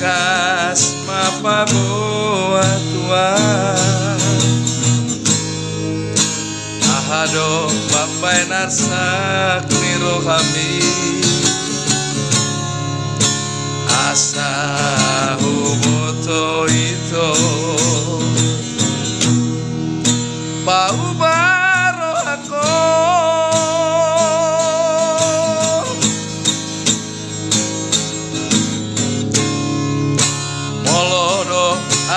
kas mapaboa tuan ahado bapai narsak niro kami asa humoto ito paubaro ako molodo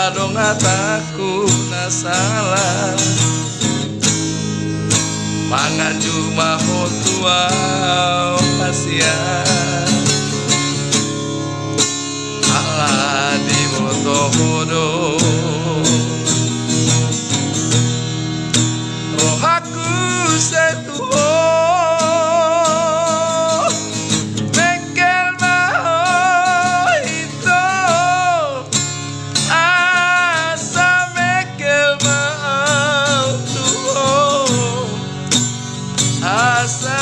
adong ataku nasalah mangaju mahotua kasihan ala di motohodo rohaku setuho mengkel maho itu asa mengkel maho tuho asa